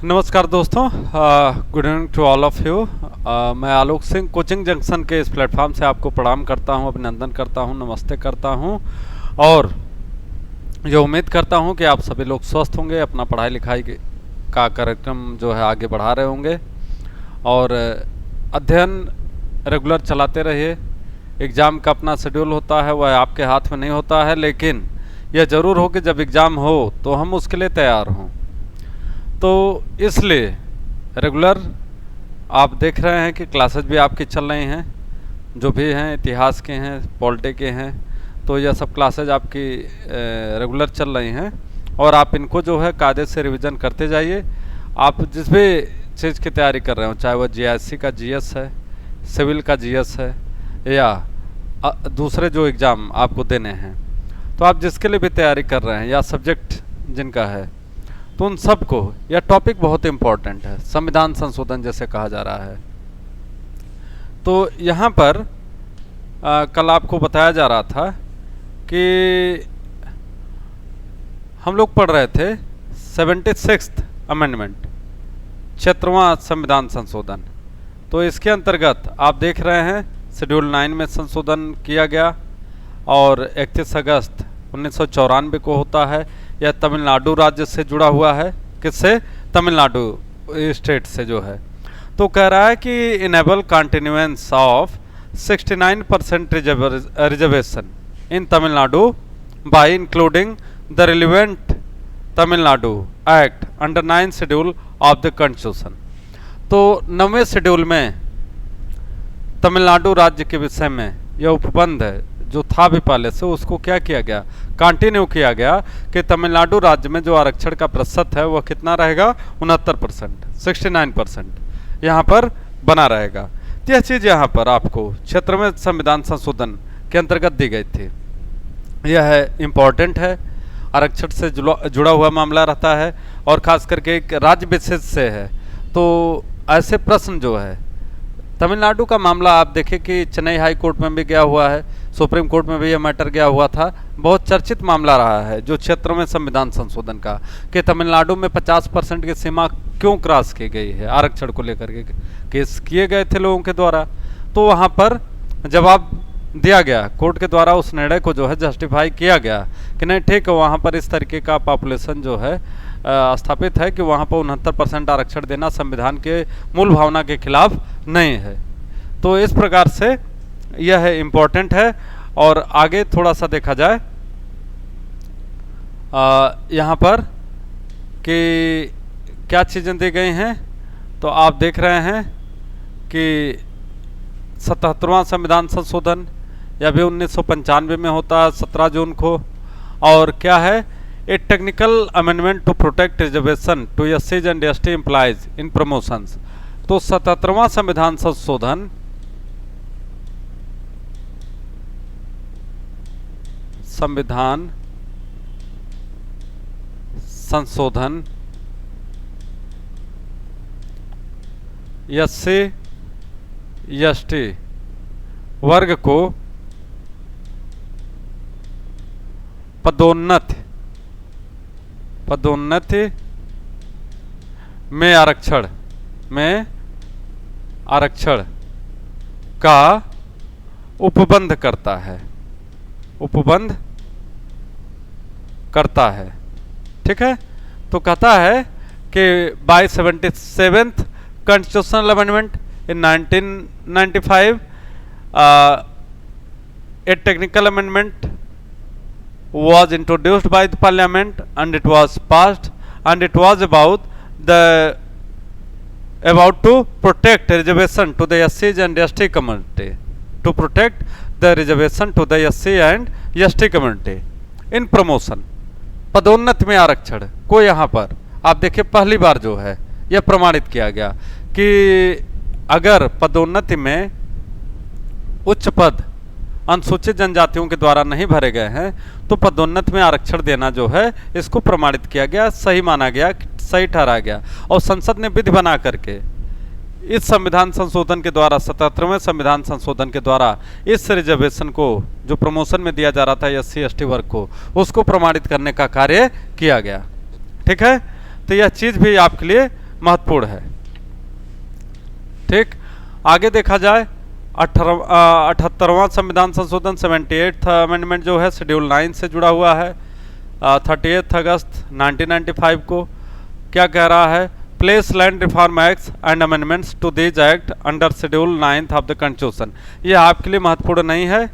नमस्कार दोस्तों, good evening to all of you. मैं आलोक सिंह कोचिंग जंक्शन के इस प्लेटफॉर्म से आपको प्रणाम करता हूं, अभिनंदन करता हूं, नमस्ते करता हूं और ये उम्मीद करता हूं कि आप सभी लोग स्वस्थ होंगे, अपना पढ़ाई लिखाई का कार्यक्रम जो है आगे बढ़ा रहे होंगे और अध्ययन रेगुलर चलाते रहिए। एग्ज़ाम का अपना शेड्यूल होता है, वह आपके हाथ में नहीं होता है, लेकिन यह ज़रूर हो कि जब एग्ज़ाम हो तो हम उसके लिए तैयार हों। तो इसलिए रेगुलर आप देख रहे हैं कि क्लासेस भी आपकी चल रही हैं, जो भी हैं इतिहास के हैं, पॉलिटी के हैं, तो यह सब क्लासेज आपकी रेगुलर चल रही हैं और आप इनको जो है कायदे से रिवीजन करते जाइए। आप जिस भी चीज़ की तैयारी कर रहे हो, चाहे वह जीआईसी का जीएस है, सिविल का जीएस है या दूसरे जो एग्ज़ाम आपको देने हैं, तो आप जिसके लिए भी तैयारी कर रहे हैं या सब्जेक्ट जिनका है, तो उन सबको यह टॉपिक बहुत इम्पोर्टेंट है। संविधान संशोधन जैसे कहा जा रहा है, तो यहाँ पर कल आपको बताया जा रहा था कि हम लोग पढ़ रहे थे 76th अमेंडमेंट, 76वां संविधान संशोधन। तो इसके अंतर्गत आप देख रहे हैं शेड्यूल 9 में संशोधन किया गया और 31 अगस्त 1994 को होता है। यह तमिलनाडु राज्य से जुड़ा हुआ है। किससे? तमिलनाडु स्टेट से जो है। तो कह रहा है कि enable continuance of 69% reservation in Tamil Nadu bye including the relevant Tamil Nadu act under 9 schedule of the constitution. तो 9वें शेड्यूल में तमिलनाडु राज्य के विषय में यह उपबंध है जो था भी पहले से, उसको क्या किया गया, कंटिन्यू किया गया कि तमिलनाडु राज्य में जो आरक्षण का प्रतिशत है वह कितना रहेगा, 69%, 69% यहाँ पर बना रहेगा। तो यह चीज़ यहाँ पर आपको क्षेत्र में संविधान संशोधन के अंतर्गत दी गई थी। यह है इम्पॉर्टेंट है, आरक्षण से जुड़ा हुआ मामला रहता है और ख़ास करके एक राज्य विशेष से है। तो ऐसे प्रश्न जो है, तमिलनाडु का मामला आप देखें कि चेन्नई हाई कोर्ट में भी गया हुआ है, सुप्रीम कोर्ट में भी यह मैटर गया हुआ था। बहुत चर्चित मामला रहा है जो क्षेत्र में संविधान संशोधन का, कि तमिलनाडु में 50% की सीमा क्यों क्रॉस की गई है आरक्षण को लेकर के केस किए गए थे लोगों के द्वारा। तो वहाँ पर जवाब दिया गया कोर्ट के द्वारा, उस निर्णय को जो है जस्टिफाई किया गया कि नहीं ठीक है, वहाँ पर इस तरीके का पॉपुलेशन जो है स्थापित है कि वहाँ पर 69% आरक्षण देना संविधान के मूल भावना के खिलाफ नहीं है। तो इस प्रकार से यह इम्पोर्टेंट है। और आगे थोड़ा सा देखा जाए यहाँ पर कि क्या चीज़ें दी गई हैं, तो आप देख रहे हैं कि 77वां संविधान संशोधन यह भी 1995 में होता है 17 जून को। और क्या है, a technical amendment to protect reservation to एससीज and ST employees in promotions. तो 77वां संविधान संशोधन एससी एसटी वर्ग को पदोन्नति में आरक्षण का उपबंध करता है। ठीक है, तो कहता है कि by 77th constitutional amendment in 1995 a technical amendment was introduced by the parliament and it was passed, and it was about to protect reservation to the SC and ST community, to protect the reservation to the SC and ST community in promotion। पदोन्नति में आरक्षण को यहाँ पर आप देखिए पहली बार जो है यह प्रमाणित किया गया कि अगर पदोन्नति में उच्च पद अनुसूचित जनजातियों के द्वारा नहीं भरे गए हैं तो पदोन्नति में आरक्षण देना जो है इसको प्रमाणित किया गया, सही माना गया, सही ठहराया गया। और संसद ने विधि बना करके इस संविधान संशोधन के द्वारा 77वें संविधान संशोधन के द्वारा इस रिजर्वेशन को जो प्रमोशन में दिया जा रहा था एससी एसटी वर्ग को, उसको प्रमाणित करने का कार्य किया गया। ठीक है, तो यह चीज़ भी आपके लिए महत्वपूर्ण है। ठीक, आगे देखा जाए 78वां संविधान संशोधन 78th अमेंडमेंट जो है शेड्यूल 9 से जुड़ा हुआ है। 30 अगस्त 1995 को क्या कह रहा है, place land reform acts and amendments to these act under schedule 9 of the constitution. ये आपके लिए महत्वपूर्ण नहीं है,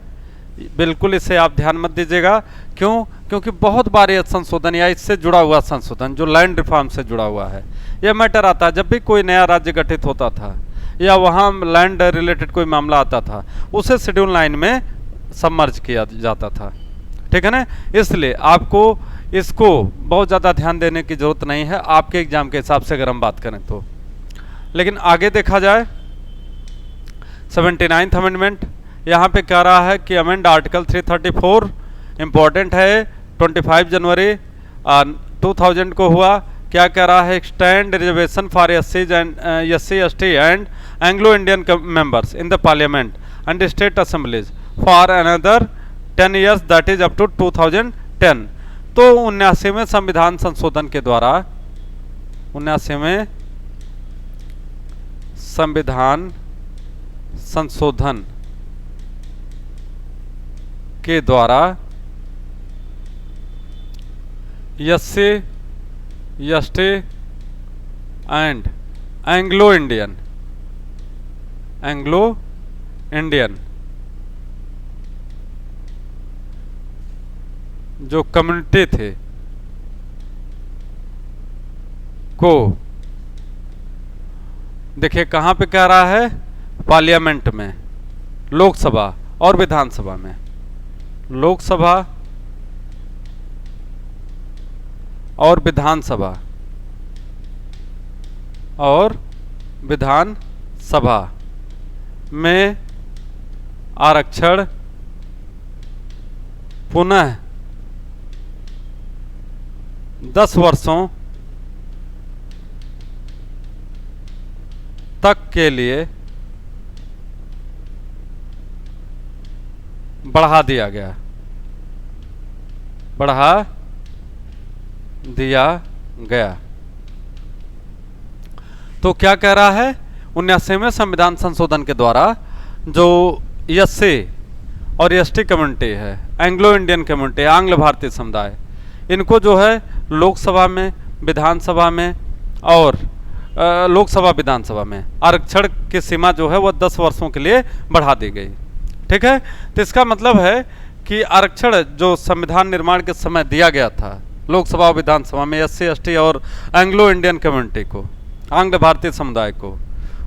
बिल्कुल इसे आप ध्यान मत दीजिएगा। क्यों? क्योंकि बहुत बार यह संशोधन या इससे जुड़ा हुआ संशोधन जो लैंड रिफॉर्म से जुड़ा हुआ है, यह मैटर आता है जब भी कोई नया राज्य गठित होता था या वहाँ लैंड रिलेटेड कोई मामला आता था, उसे शेड्यूल 9 में सबमर्ज किया जाता था। ठीक है ना, इसलिए आपको इसको बहुत ज़्यादा ध्यान देने की जरूरत नहीं है आपके एग्जाम के हिसाब से अगर हम बात करें तो। लेकिन आगे देखा जाए 79th अमेंडमेंट, यहाँ पे कह रहा है कि अमेंड आर्टिकल 334, इम्पोर्टेंट है, 25 जनवरी 2000 को हुआ। क्या कह रहा है, extend reservation for SC ST and Anglo Indian members in the parliament and state assemblies for another 10 years, that is up to 2010। तो 79वें संविधान संशोधन के द्वारा 79वें संविधान संशोधन के द्वारा SC ST and Anglo Indian जो कम्युनिटी थे को, देखिए कहाँ पे कह रहा है, पार्लियामेंट में, लोकसभा और विधानसभा में, लोकसभा और विधानसभा में आरक्षण पुनः 10 वर्षों तक के लिए बढ़ा दिया गया तो क्या कह रहा है, 79वें संविधान संशोधन के द्वारा जो SC और ST कम्युनिटी है, एंग्लो इंडियन कम्युनिटी, आंग्ल भारतीय समुदाय, इनको जो है लोकसभा में, विधानसभा में और लोकसभा विधानसभा में आरक्षण की सीमा जो है वह 10 वर्षों के लिए बढ़ा दी गई। ठीक है, तो इसका मतलब है कि आरक्षण जो संविधान निर्माण के समय दिया गया था लोकसभा और विधानसभा में SC ST और एंग्लो इंडियन कम्युनिटी को, आंग्ल भारतीय समुदाय को,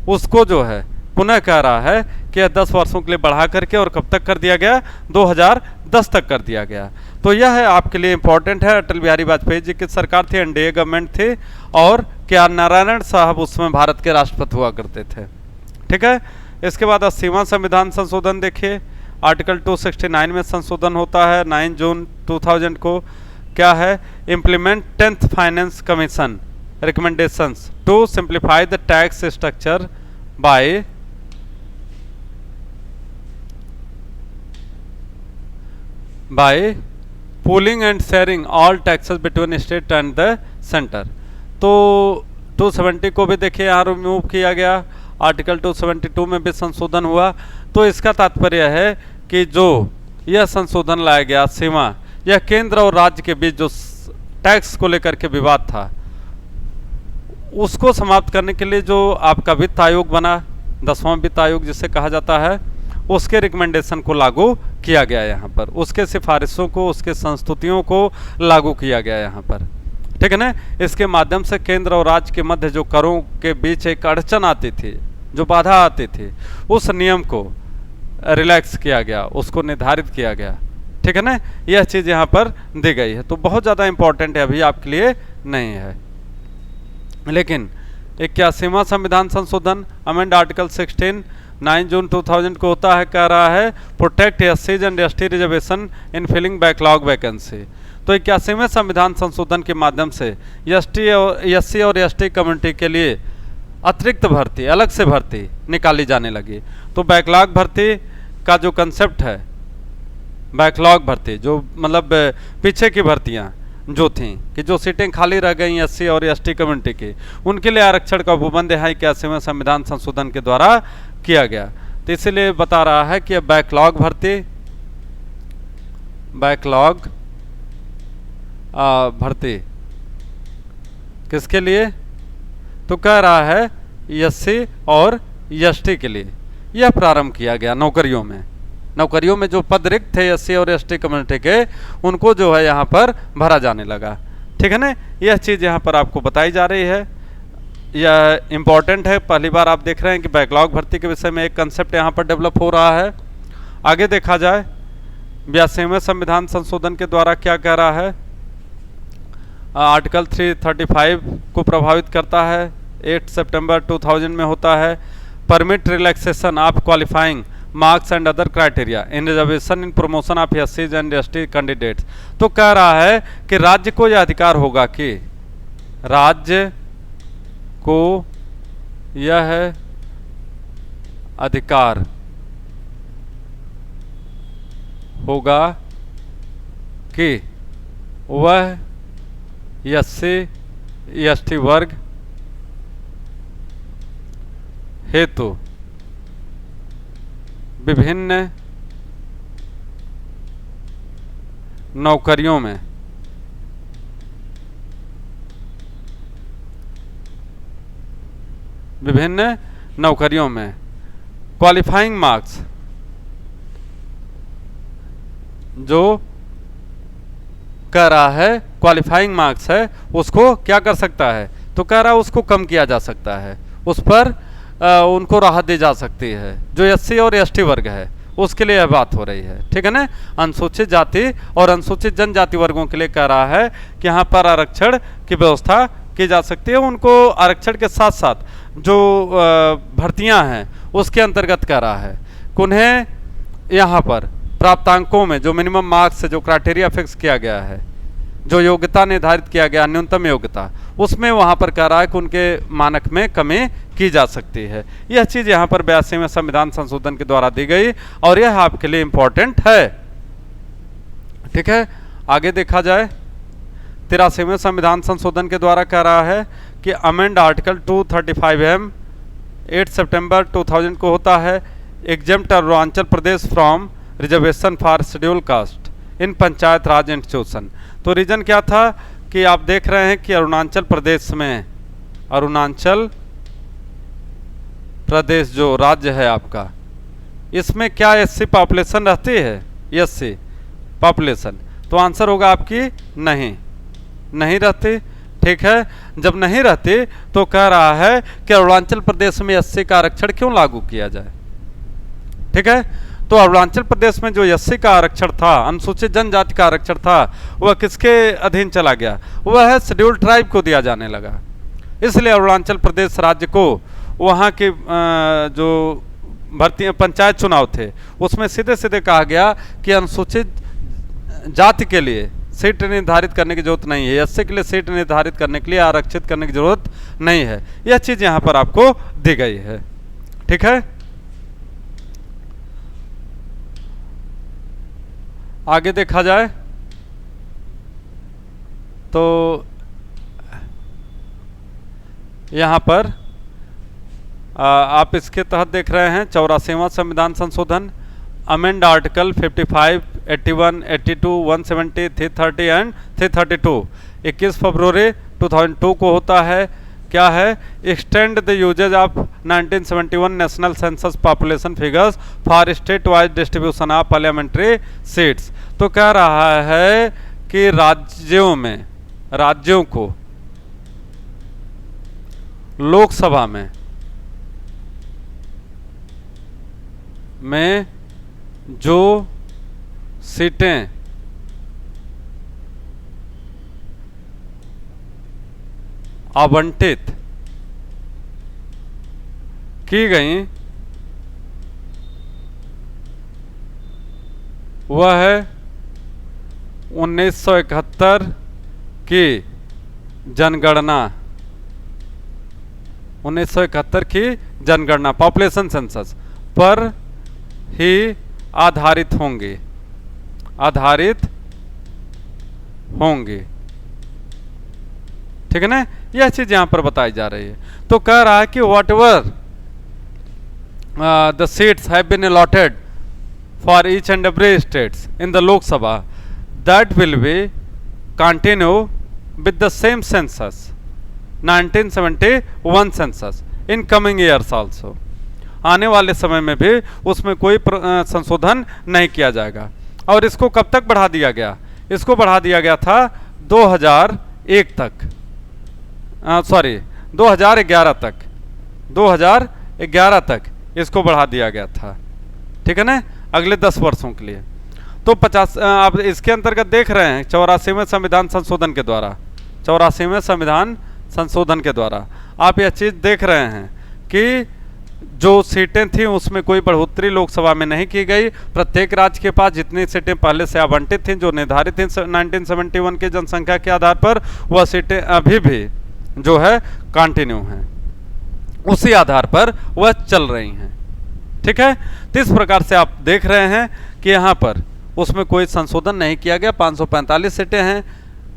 उसको जो है पुनः कह रहा है कि 10 वर्षों के लिए बढ़ा करके, और कब तक कर दिया गया, 2010 तक कर दिया गया। तो यह है आपके लिए इम्पोर्टेंट है। अटल बिहारी वाजपेयी जी की सरकार थी, NDA गवर्नमेंट थी, और के आर नारायण साहब उसमें भारत के राष्ट्रपति हुआ करते थे। ठीक है, इसके बाद 80वां संविधान संशोधन देखिए, आर्टिकल 269 में संशोधन होता है 9 जून 2000 को। क्या है, implement 10th finance commission recommendations to simplify the tax structure by pooling and sharing all taxes between state and the centre. तो 270 को भी देखिए यहाँ रिमूव किया गया, आर्टिकल 272 में भी संशोधन हुआ। तो इसका तात्पर्य है कि जो यह संशोधन लाया गया सीमा, यह केंद्र और राज्य के बीच जो टैक्स को लेकर के विवाद था उसको समाप्त करने के लिए जो आपका वित्त आयोग बना, 10वां वित्त आयोग जिसे कहा जाता है, उसके रिकमेंडेशन को लागू किया गया यहाँ पर, उसके सिफारिशों को, उसके संस्तुतियों को लागू किया गया यहाँ पर। ठीक है ना, इसके माध्यम से केंद्र और राज्य के मध्य जो करों के बीच एक अड़चन आती थी, जो बाधा आती थी, उस नियम को रिलैक्स किया गया, उसको निर्धारित किया गया। ठीक है ना, यह चीज़ यहाँ पर दी गई है। तो बहुत ज़्यादा इंपॉर्टेंट है, अभी आपके लिए नहीं है। लेकिन 81वां संविधान संशोधन अमेंड आर्टिकल 16 9 जून 2000 को होता है, कह रहा है protect SC and ST reservation in filling backlog vacancy. तो 81वें संविधान संशोधन के माध्यम से SC और ST कम्युनिटी के लिए अतिरिक्त भर्ती, अलग से भर्ती निकाली जाने लगी। तो बैकलॉग भर्ती का जो कंसेप्ट है, बैकलॉग भर्ती जो मतलब पीछे की भर्तियाँ, जो थी कि जो सीटें खाली रह गई एससी और एसटी कम्युनिटी की, उनके लिए आरक्षण का उपबंध 81वें संविधान संशोधन के द्वारा किया गया। तो इसीलिए बता रहा है कि बैकलॉग भर्ती किसके लिए, तो कह रहा है एससी और एसटी के लिए यह प्रारंभ किया गया। नौकरियों में जो पद रिक्त थे एससी और एसटी कम्युनिटी के, उनको जो है यहाँ पर भरा जाने लगा। ठीक है ना, यह चीज़ यहाँ पर आपको बताई जा रही है, यह इम्पॉर्टेंट है। पहली बार आप देख रहे हैं कि बैकलॉग भर्ती के विषय में एक कंसेप्ट यहाँ पर डेवलप हो रहा है। आगे देखा जाए 82वें संविधान संशोधन के द्वारा क्या कह रहा है, आर्टिकल 335 को प्रभावित करता है, 8 सितंबर 2000 में होता है। Permit relaxation of qualifying marks and other criteria in reservation in promotion of SC and ST candidates. तो कह रहा है कि राज्य को यह अधिकार होगा कि राज्य को यह अधिकार होगा कि वह एससी एसटी वर्ग हेतु विभिन्न नौकरियों में क्वालिफाइंग मार्क्स जो कह रहा है क्वालिफाइंग मार्क्स है, उसको क्या कर सकता है, तो कह रहा है उसको कम किया जा सकता है, उस पर उनको राहत दी जा सकती है। जो एससी और एसटी वर्ग है उसके लिए यह बात हो रही है। ठीक है ना, अनुसूचित जाति और अनुसूचित जनजाति वर्गों के लिए कह रहा है कि यहाँ पर आरक्षण की व्यवस्था की जा सकती है। उनको आरक्षण के साथ साथ जो भर्तियां हैं उसके अंतर्गत कह रहा है कि उन्हें यहाँ पर प्राप्तांकों में जो मिनिमम मार्क्स जो क्राइटेरिया फिक्स किया गया है, जो योग्यता निर्धारित किया गया न्यूनतम योग्यता, उसमें वहाँ पर कह रहा है कि उनके मानक में कमी की जा सकती है। यह चीज़ यहाँ पर 82वें संविधान संशोधन के द्वारा दी गई और यह आपके लिए इम्पोर्टेंट है। ठीक है, आगे देखा जाए 83वें संविधान संशोधन के द्वारा कह रहा है कि अमेंड आर्टिकल 235M 8 सितंबर 2000 को होता है, exempt Arunachal Pradesh from reservation for schedule caste in panchayat Raj institution. तो रीजन क्या था कि आप देख रहे हैं कि अरुणाचल प्रदेश जो राज्य है आपका, इसमें क्या एससी पॉपुलेशन रहती है, एससी पॉपुलेशन, तो आंसर होगा आपकी नहीं रहती। ठीक है, जब नहीं रहती तो कह रहा है कि अरुणाचल प्रदेश में एससी का आरक्षण क्यों लागू किया जाए। ठीक है, तो अरुणाचल प्रदेश में जो एससी का आरक्षण था, अनुसूचित जनजाति का आरक्षण था, वह किसके अधीन चला गया, वह शेड्यूल ट्राइब को दिया जाने लगा। इसलिए अरुणाचल प्रदेश राज्य को वहाँ के जो भर्ती पंचायत चुनाव थे उसमें सीधे सीधे कहा गया कि अनुसूचित जाति के लिए सीट निर्धारित करने की जरूरत नहीं है, एससी के लिए सीट निर्धारित करने के लिए आरक्षित करने की जरूरत नहीं है। यह चीज़ यहाँ पर आपको दी गई है। ठीक है, आगे देखा जाए तो यहाँ पर आप इसके तहत देख रहे हैं 84वां संविधान संशोधन, अमेंड आर्टिकल 55, 81, 82, 170, 330 एंड 332 21 फरवरी 2002 को होता है। क्या है, extend the usages of 1971 national census population figures for state wise distribution of parliamentary seats. तो कह रहा है कि राज्यों को लोकसभा में जो सीटें आवंटित की गई वह है 1971 की जनगणना पॉपुलेशन सेंसस पर ही आधारित होंगे। ठीक है ना, यह चीज यहां पर बताई जा रही है। तो कह रहा है कि whatever the seats have been allotted for each and every states in the Lok Sabha that will be continue with the same census 1971 census in coming years also. आने वाले समय में भी उसमें कोई संशोधन नहीं किया जाएगा। और इसको कब तक बढ़ा दिया गया? इसको बढ़ा दिया गया था 2001 तक, सॉरी 2011 तक, 2011 तक इसको बढ़ा दिया गया था। ठीक है ना, अगले 10 वर्षों के लिए। तो 50 आप इसके अंतर्गत देख रहे हैं 84वें संविधान संशोधन के द्वारा, 84वें संविधान संशोधन के द्वारा आप यह चीज देख रहे हैं कि जो सीटें थी उसमें कोई बढ़ोतरी लोकसभा में नहीं की गई। प्रत्येक राज्य के पास जितनी सीटें पहले से आवंटित थीं, जो निर्धारित थीं 1971 के जनसंख्या के आधार पर, वह सीटें अभी भी जो है कंटिन्यू हैं, उसी आधार पर वह चल रही हैं। ठीक है, तो इस प्रकार से आप देख रहे हैं कि यहाँ पर उसमें कोई संशोधन नहीं किया गया। 545 सीटें हैं।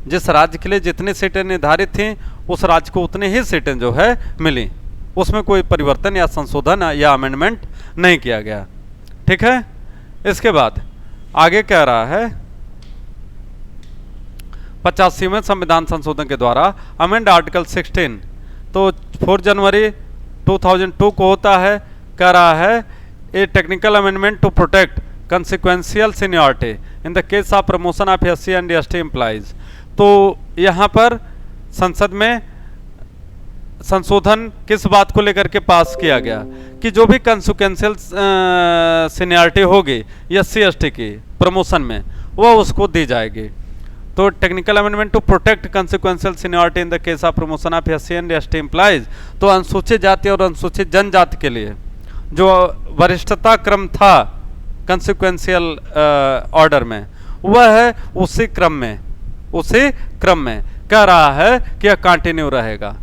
जिस राज्य के लिए जितनी सीटें निर्धारित थीं उस राज्य को उतनी ही सीटें जो है मिली, उसमें कोई परिवर्तन या संशोधन या अमेंडमेंट नहीं किया गया। ठीक है, इसके बाद आगे कह रहा है 85वें संविधान संशोधन के द्वारा अमेंड आर्टिकल 16, तो 4 जनवरी 2002 को होता है। कह रहा है a technical amendment to protect consequential seniority in the case of promotion of SC and ST employees. तो यहाँ पर संसद में संशोधन किस बात को लेकर के पास किया गया कि जो भी कंसिक्वेंशियल सीनियरिटी होगी एससी एसटी की प्रमोशन में, वह उसको दी जाएगी। तो technical amendment to protect consequential seniority in the case of promotion of SC and ST employees. तो अनुसूचित जाति और अनुसूचित जनजाति के लिए जो वरिष्ठता क्रम था कंसिक्वेंशियल ऑर्डर में, वह है उसी क्रम में कह रहा है कि यह कंटिन्यू रहेगा।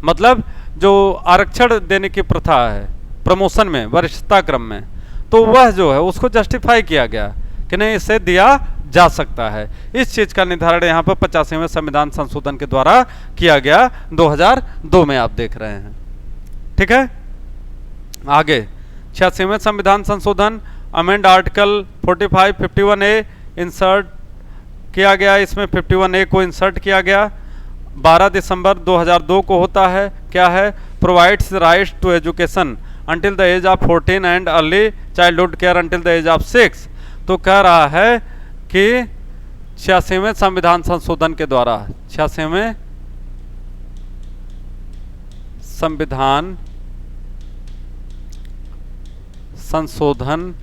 मतलब जो आरक्षण देने की प्रथा है प्रमोशन में, वरिष्ठता क्रम में, तो वह जो है उसको जस्टिफाई किया गया कि नहीं, इसे दिया जा सकता है। इस चीज का निर्धारण यहाँ पर 85वें संविधान संशोधन के द्वारा किया गया 2002 में, आप देख रहे हैं। ठीक है, आगे 86वें संविधान संशोधन अमेंड आर्टिकल 45 51A इंसर्ट किया गया। इसमें 51A को इंसर्ट किया गया। 12 दिसंबर 2002 को होता है। क्या है? Provides rights to education until the age of 14 and early childhood care until the age of 6। तो कह रहा है कि 86वें संविधान संशोधन के द्वारा, 86वें संविधान संशोधन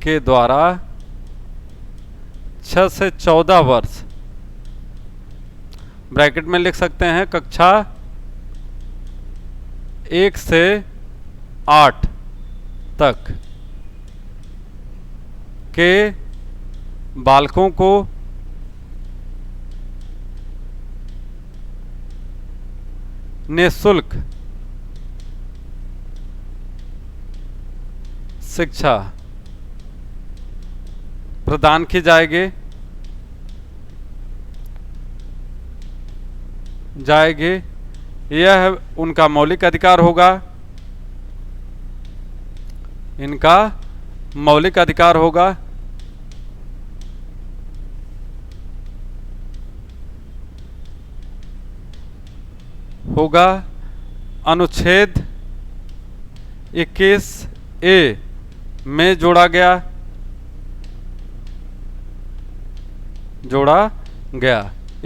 के द्वारा 6 से 14 वर्ष, ब्रैकेट में लिख सकते हैं कक्षा 1 से 8 तक के बालकों को निःशुल्क शिक्षा प्रदान की जाएगी यह उनका मौलिक अधिकार होगा, इनका मौलिक अधिकार होगा। अनुच्छेद 21A में जोड़ा गया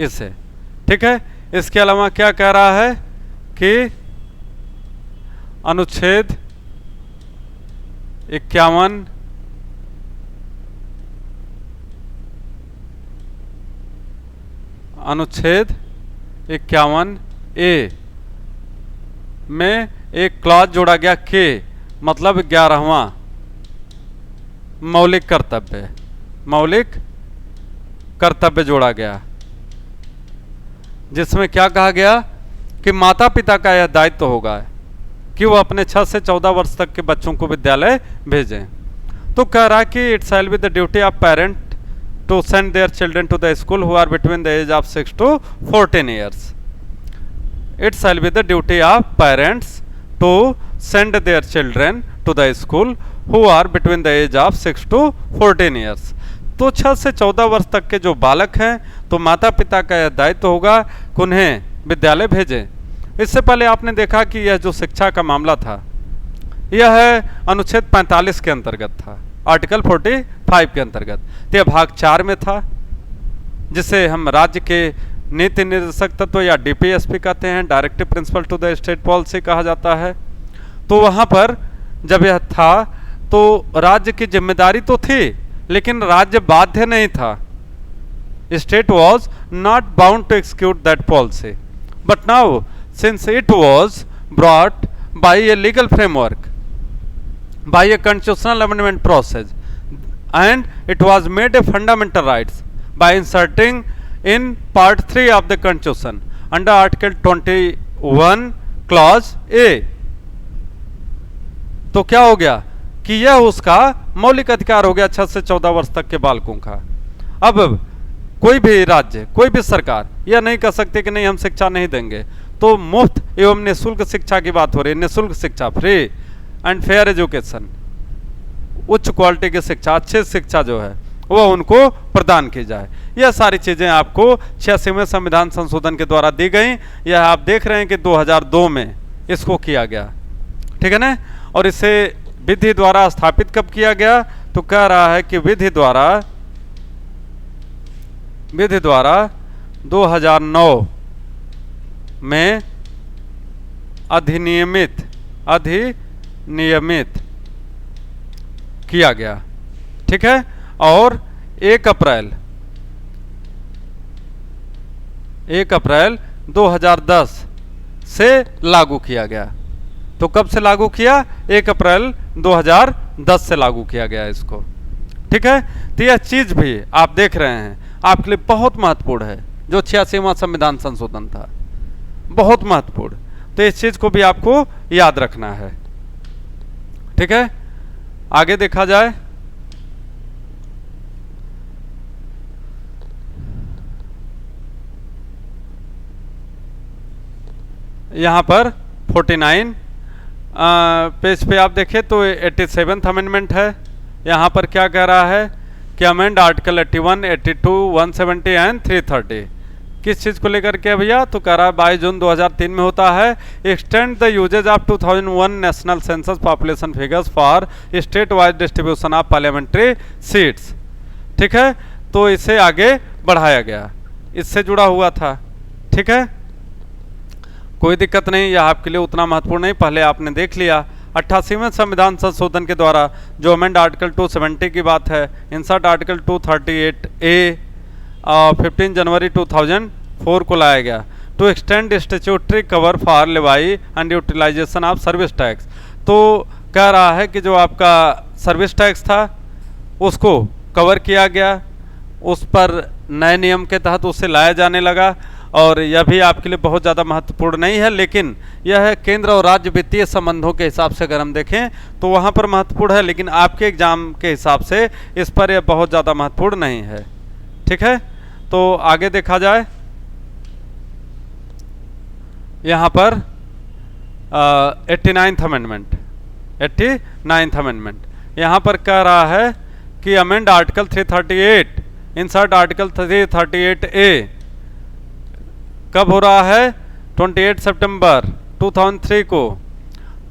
इसे। ठीक है, इसके अलावा क्या कह रहा है कि अनुच्छेद 51 51A में एक क्लॉज जोड़ा गया के, मतलब 11वां मौलिक कर्तव्य जोड़ा गया, जिसमें क्या कहा गया कि माता पिता का यह दायित्व होगा कि वो अपने 6 से 14 वर्ष तक के बच्चों को विद्यालय भेजें। तो कह रहा है कि it shall be the duty of parent to send their children to the school who are between the age of 6 to 14 years. It shall be the duty of parents to send their children to the school who are between the age of 6 to 14 years. तो 6 से 14 वर्ष तक के जो बालक हैं तो माता पिता का यह दायित्व होगा कि उन्हें विद्यालय भेजें। इससे पहले आपने देखा कि यह जो शिक्षा का मामला था यह अनुच्छेद 45 के अंतर्गत था, आर्टिकल 45 के अंतर्गत। तो यह भाग 4 में था, जिसे हम राज्य के नीति निर्देशक तत्व या डीपीएसपी कहते हैं, directive principle to the state policy कहा जाता है। तो वहां पर जब यह था तो राज्य की जिम्मेदारी तो थी, लेकिन राज्य बाध्य नहीं था। State was not bound to execute that policy, but now since it was brought by a legal framework, by a constitutional amendment process, and it was made a fundamental rights by inserting in part 3 of the constitution under article 21 clause A। तो क्या हो गया कि यह उसका मौलिक अधिकार हो गया 6 से 14 वर्ष तक के बालकों का। अब कोई भी राज्य, कोई भी सरकार यह नहीं कह सकती कि नहीं हम शिक्षा नहीं देंगे। तो मुफ्त एवं निःशुल्क शिक्षा की बात हो रही है, निःशुल्क शिक्षा, फ्री एंड फेयर एजुकेशन, उच्च क्वालिटी की शिक्षा, अच्छी शिक्षा जो है वह उनको प्रदान की जाए। यह सारी चीजें आपको 86वें संविधान संशोधन के द्वारा दी गई। यह आप देख रहे हैं कि 2002 में इसको किया गया, ठीक है ना। और इसे विधि द्वारा स्थापित कब किया गया, तो कह रहा है कि विधि द्वारा 2009 में अधिनियमित किया गया, ठीक है। और 1 अप्रैल 2010 से लागू किया गया। तो कब से लागू किया, 1 अप्रैल 2010 से लागू किया गया इसको, ठीक है। तो यह चीज भी आप देख रहे हैं आपके लिए बहुत महत्वपूर्ण है, जो 86वां संविधान संशोधन था, बहुत महत्वपूर्ण। तो इस चीज को भी आपको याद रखना है, ठीक है। आगे देखा जाए, यहां पर 49 पेज पे आप देखें तो 87th अमेंडमेंट है। यहां पर क्या कह रहा है कि अमेंड आर्टिकल 81, 82, 170 एंड 330। किस चीज को लेकर के भैया, तो कह रहा है 22 जून 2003 में होता है, extend the usages of 2001 national census population figures for state wise distribution of parliamentary seats, ठीक है। तो इसे आगे बढ़ाया गया, इससे जुड़ा हुआ था, ठीक है। कोई दिक्कत नहीं, यह आपके लिए उतना महत्वपूर्ण नहीं, पहले आपने देख लिया। 88वें संविधान संशोधन के द्वारा जो अमेंड आर्टिकल 270 की बात है, इंसर्ट आर्टिकल 238A 15 जनवरी 2004 को लाया गया, to extend statutory cover for levy and utilisation of service tax. तो कह रहा है कि जो आपका सर्विस टैक्स था उसको कवर किया गया, उस पर नए नियम के तहत उसे लाया जाने लगा। और यह भी आपके लिए बहुत ज़्यादा महत्वपूर्ण नहीं है, लेकिन यह है केंद्र और राज्य वित्तीय संबंधों के हिसाब से अगर हम देखें तो वहाँ पर महत्वपूर्ण है, लेकिन आपके एग्जाम के हिसाब से इस पर यह बहुत ज़्यादा महत्वपूर्ण नहीं है, ठीक है। तो आगे देखा जाए, यहाँ पर 89th अमेंडमेंट यहाँ पर कह रहा है कि amend article 338, insert article 338A कब हो रहा है, 28 सितंबर 2003 को।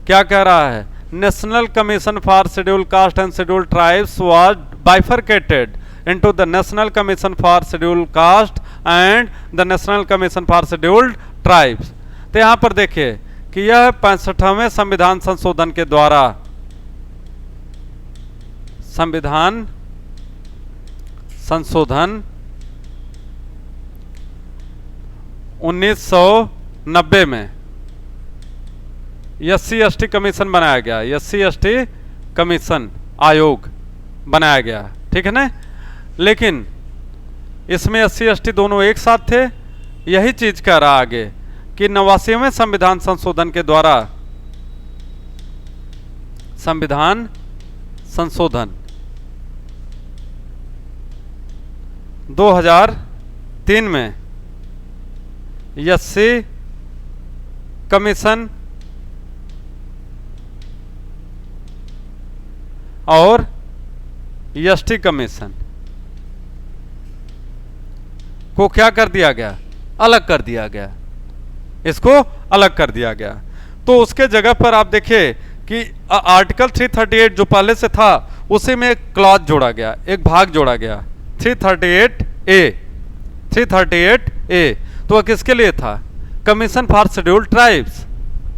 क्या कह रहा है, national commission for schedule caste and schedule tribes was bifurcated into the National Commission for Scheduled Caste and the National Commission for Scheduled Tribes। तो यहाँ पर देखिए कि यह 65वें संविधान संशोधन के द्वारा संविधान संशोधन 1990 में SC/ST कमीशन बनाया गया, SC/ST कमीशन आयोग बनाया गया, ठीक है ना। लेकिन इसमें SC/ST दोनों एक साथ थे। यही चीज कह रहा आगे कि 89वें संविधान संशोधन के द्वारा संविधान संशोधन 2003 में एससी कमीशन और एसटी कमीशन को क्या कर दिया गया, अलग कर दिया गया, इसको अलग कर दिया गया। तो उसके जगह पर आप देखिए कि आर्टिकल 338 जो पहले से था उसी में एक क्लॉज जोड़ा गया, एक भाग जोड़ा गया 338A। तो किसके लिए था, commission for scheduled tribes,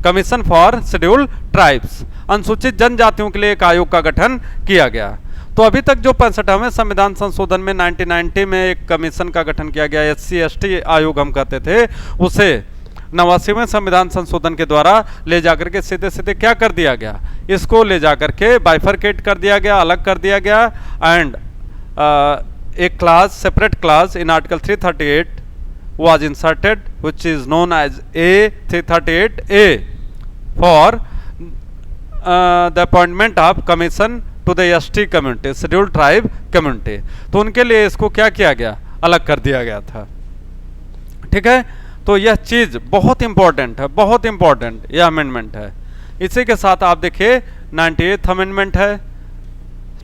commission for scheduled tribes, अनुसूचित जनजातियों के लिए एक आयोग का गठन किया गया। तो अभी तक जो 65वें संविधान संशोधन में 1990 में एक कमीशन का गठन किया गया, SC ST आयोग हम कहते थे, उसे 89वें संविधान संशोधन के द्वारा ले जाकर के सीधे सीधे क्या कर दिया गया, इसको ले जाकर के बाइफरकेट कर दिया गया, अलग कर दिया गया। एंड एक class, separate class in article 338 was inserted which is known as A338A for the appointment of commission to the ST community, scheduled tribe community। तो उनके लिए इसको क्या किया गया, अलग कर दिया गया था। ठीक है, तो यह चीज बहुत इंपॉर्टेंट है, बहुत इंपॉर्टेंट यह अमेंडमेंट है। इसी के साथ आप देखिए 98th अमेंडमेंट है।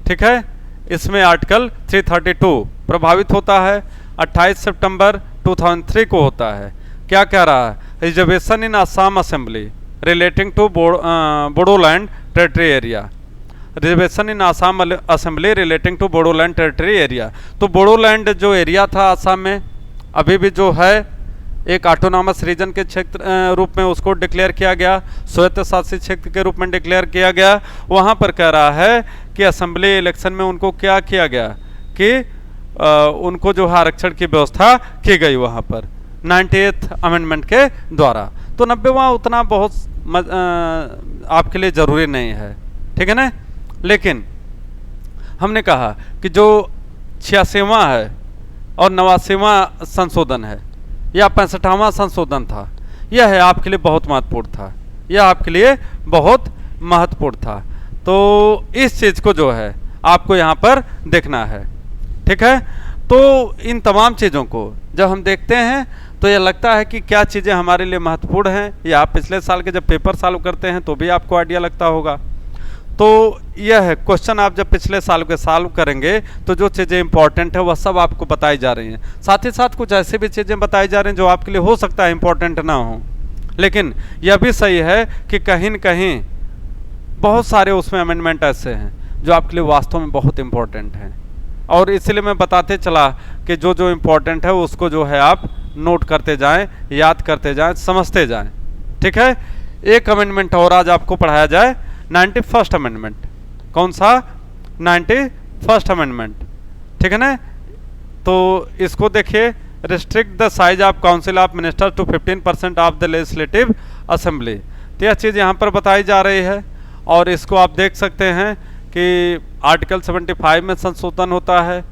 ठीक है, इसमें आर्टिकल 332 प्रभावित होता है, 28 सितंबर 2003 को होता है। क्या कह रहा है, reservation in Assam assembly relating to Bodoland territory area, reservation in Assam assembly relating to Bodoland territory area. तो बोडोलैंड जो एरिया था आसाम में, अभी भी जो है एक ऑटोनॉमस रीजन के क्षेत्र रूप में उसको डिक्लेयर किया गया, स्वायत्त शासित क्षेत्र के रूप में डिक्लेयर किया गया। वहाँ पर कह रहा है कि असेंबली इलेक्शन में उनको क्या किया गया कि उनको जो है आरक्षण की व्यवस्था की गई वहाँ पर 98th अमेंडमेंट के द्वारा। तो 90वां उतना बहुत आपके लिए ज़रूरी नहीं है, ठीक है ना। लेकिन हमने कहा कि जो 86वां है और 89वां संशोधन है या 65वां संशोधन था, यह है आपके लिए बहुत महत्वपूर्ण था, यह आपके लिए बहुत महत्वपूर्ण था। तो इस चीज़ को जो है आपको यहाँ पर देखना है, ठीक है। तो इन तमाम चीज़ों को जब हम देखते हैं तो यह लगता है कि क्या चीज़ें हमारे लिए महत्वपूर्ण हैं, या आप पिछले साल के जब पेपर सॉल्व करते हैं तो भी आपको आइडिया लगता होगा। तो यह है क्वेश्चन, आप जब पिछले साल के सॉल्व करेंगे तो जो चीज़ें इंपॉर्टेंट है वह सब आपको बताई जा रही हैं। साथ ही साथ कुछ ऐसी भी चीज़ें बताई जा रही हैं जो आपके लिए हो सकता है इंपॉर्टेंट ना हो, लेकिन यह भी सही है कि कहीं न कहीं बहुत सारे उसमें अमेंडमेंट ऐसे हैं जो आपके लिए वास्तव में बहुत इंपॉर्टेंट हैं। और इसलिए मैं बताते चला कि जो जो इम्पोर्टेंट है उसको जो है आप नोट करते जाएं, याद करते जाएं, समझते जाएं, ठीक है। एक अमेंडमेंट और आज आपको पढ़ाया जाए, 91st अमेंडमेंट। कौन सा? 91st अमेंडमेंट, ठीक है ना। तो इसको देखिए, restrict the size of council of minister to 15% of the legislative assembly. तो यह चीज़ यहाँ पर बताई जा रही है और इसको आप देख सकते हैं कि आर्टिकल 75 में संशोधन होता है,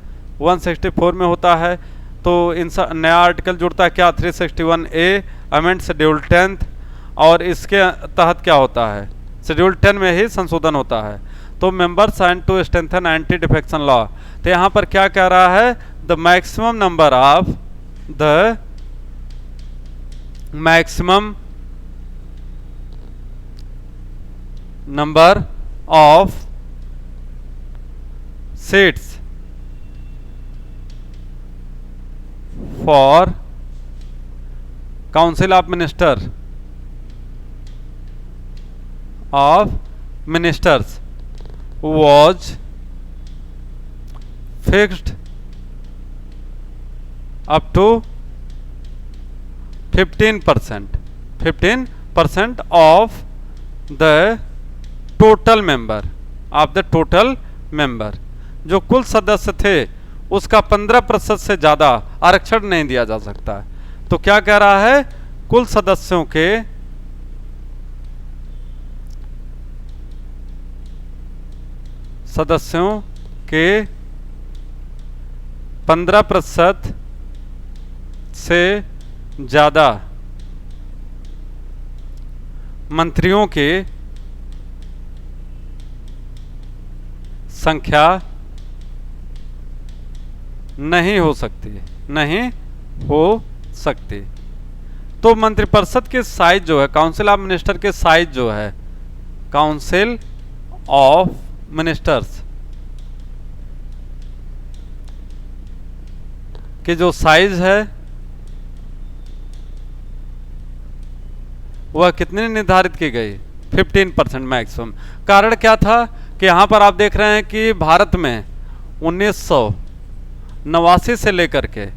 164 में होता है। तो इन नया आर्टिकल जुड़ता है क्या? 361A अमेंड शेड्यूल 10th, और इसके तहत क्या होता है? शेड्यूल 10 में ही संशोधन होता है। तो members and to strengthen anti defection law. तो यहाँ पर क्या कह रहा है? The maximum number of seats for council of ministers was fixed up to 15% of the total member। जो कुल सदस्य थे उसका 15% से ज़्यादा आरक्षण नहीं दिया जा सकता है। तो क्या कह रहा है? कुल सदस्यों के 15% से ज़्यादा मंत्रियों की संख्या नहीं हो सकती, नहीं हो सकती। तो मंत्रिपरिषद के साइज जो है, काउंसिल ऑफ मिनिस्टर के साइज जो है, काउंसिल ऑफ मिनिस्टर्स की जो साइज है वह कितनी निर्धारित की गई? 15% मैक्सिमम। कारण क्या था कि यहाँ पर आप देख रहे हैं कि भारत में 1989 से लेकर के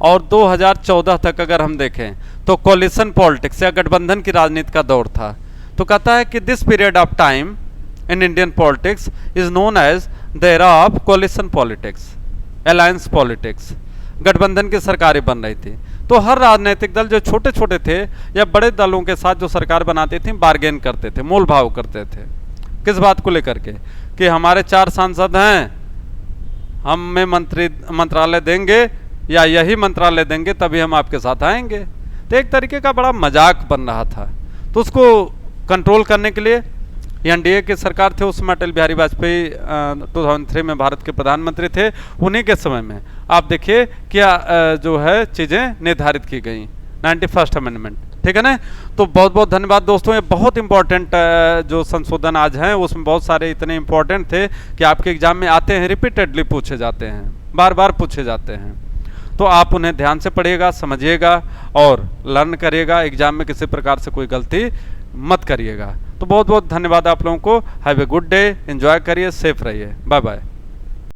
और 2014 तक अगर हम देखें तो कोलिशन पॉलिटिक्स या गठबंधन की राजनीति का दौर था। तो कहता है कि this period of time in Indian politics is known as the era of coalition politics, alliance politics. गठबंधन की सरकारें बन रही थी, तो हर राजनीतिक दल जो छोटे छोटे थे या बड़े दलों के साथ जो सरकार बनाती थी, बार्गेन करते थे, मोल भाव करते थे। किस बात को लेकर के? कि हमारे 4 सांसद हैं, हमें मंत्रालय देंगे या यही मंत्रालय देंगे तभी हम आपके साथ आएंगे। तो एक तरीके का बड़ा मजाक बन रहा था। तो उसको कंट्रोल करने के लिए एनडीए की सरकार थे, उसमें अटल बिहारी वाजपेयी 2003 में भारत के प्रधानमंत्री थे। उन्हीं के समय में आप देखिए क्या जो है चीज़ें निर्धारित की गई, 91st अमेंडमेंट। ठीक है ना? तो बहुत बहुत धन्यवाद दोस्तों। ये बहुत इंपॉर्टेंट जो संशोधन आज हैं उसमें बहुत सारे इतने इंपॉर्टेंट थे कि आपके एग्जाम में आते हैं, रिपीटेडली पूछे जाते हैं, बार बार पूछे जाते हैं। तो आप उन्हें ध्यान से पढ़िएगा, समझिएगा और लर्न करिएगा। एग्जाम में किसी प्रकार से कोई गलती मत करिएगा। तो बहुत बहुत धन्यवाद आप लोगों को। Have a good day, enjoy करिए, सेफ रहिए, बाय बाय।